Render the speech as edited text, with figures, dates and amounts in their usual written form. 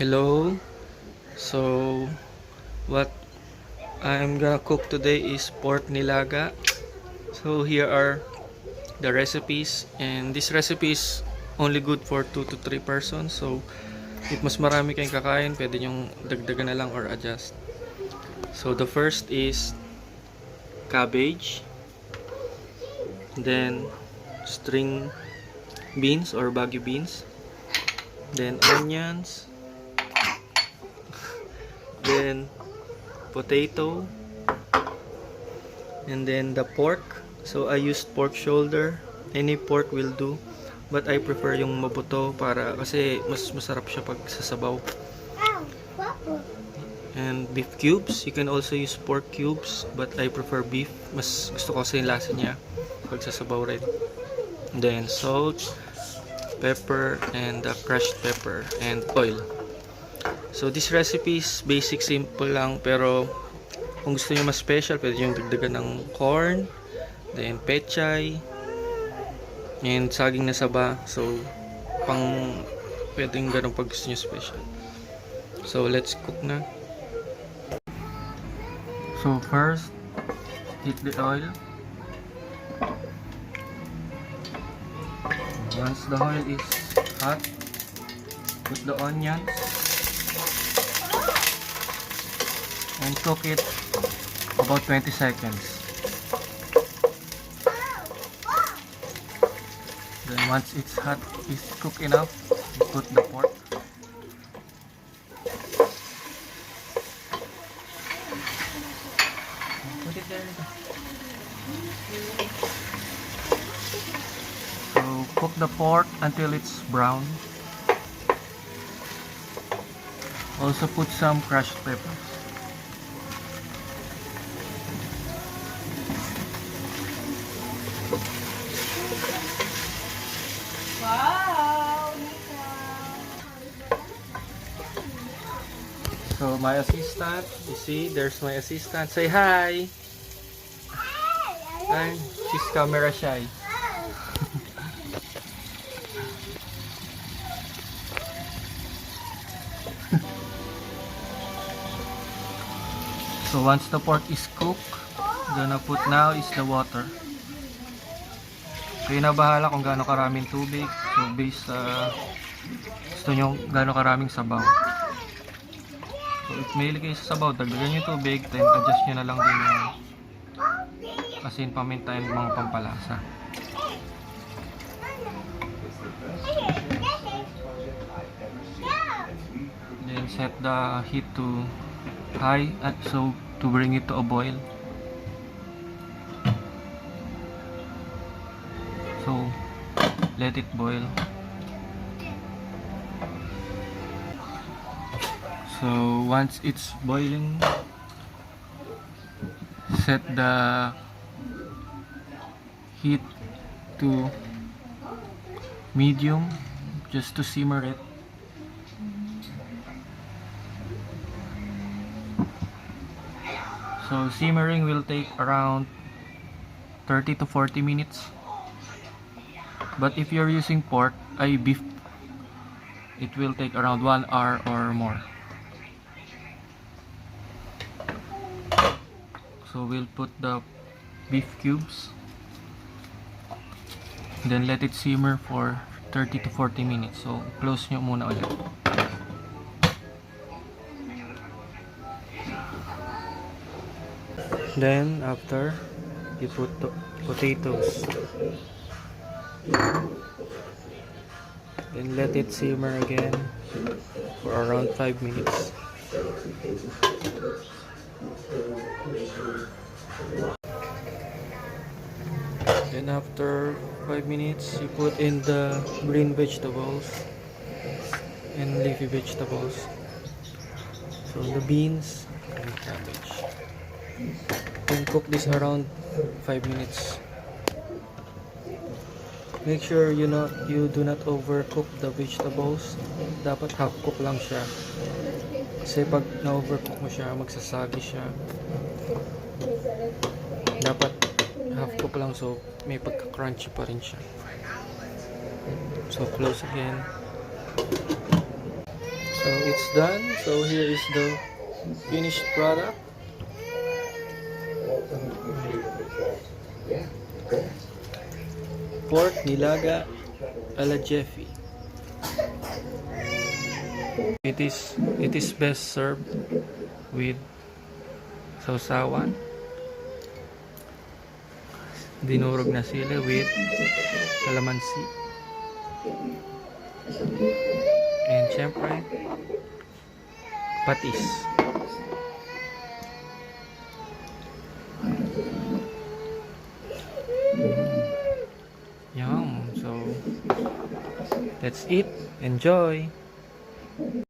Hello. So what I'm gonna cook today is pork nilaga. So here are the recipes, and this recipe is only good for 2 to 3 persons. So if mas marami kayong kakain, pwede nyong dagdagan na lang or adjust. So the first is cabbage, then string beans or Baguio beans, then onions, then potato, and then the pork. So I used pork shoulder. Any pork will do, but I prefer yung mabuto para kasi mas masarap siya pag sasabaw. And beef cubes. You can also use pork cubes, but I prefer beef. Mas gusto ko kasi yung lasa niya pag sasabaw rin. Then salt, pepper, and crushed pepper, and oil. So this recipe is basic, simple lang, pero kung gusto niyo mas special, pwede niyo dagdagan ng corn, then pechay, and saging na saba. So pwedeng ganun pag gusto niyo special. So let's cook na. So first, heat the oil. Once the oil is hot, put the onions and cook it about 20 seconds. Then once it's hot, is cooked enough, you put the pork. Put it there. So cook the pork until it's brown. Also put some crushed peppers. Wow! So my assistant, you see, there's my assistant. Say hi! Hi! She's camera shy. So once the pork is cooked, gonna put now is the water. Kayo na bahala kung gaano karaming tubig. So based sa gusto nyo gaano karaming sabaw. So if may kayo sa sabaw, dagdagan yung tubig, then adjust nyo na lang din yung asin, paminta, and mga pampalasa. Then set the heat to high so to bring it to a boil. So let it boil. So once it's boiling, set the heat to medium just to simmer it. So simmering will take around 30 to 40 minutes. But if you're using pork, beef, it will take around 1 hour or more. So we'll put the beef cubes, then let it simmer for 30 to 40 minutes. So close nyo muna ulit. Then after, you put the potatoes, then let it simmer again for around 5 minutes. Then after 5 minutes, you put in the green vegetables and leafy vegetables. So the beans and cabbage. Then cook this around 5 minutes. Make sure you do not overcook the vegetables. Dapat half cook lang siya. Kasi pag na-overcook mo siya, magsasagi siya. Dapat half cook lang, so may pagka-crunchy pa rin siya. So close again. So it's it's done. So here is the finished product. Pork Nilaga alajeffy. It is best served with sausawan, dinurog na sili with calamansi, and syempre patis. Yum. So that's it. Enjoy.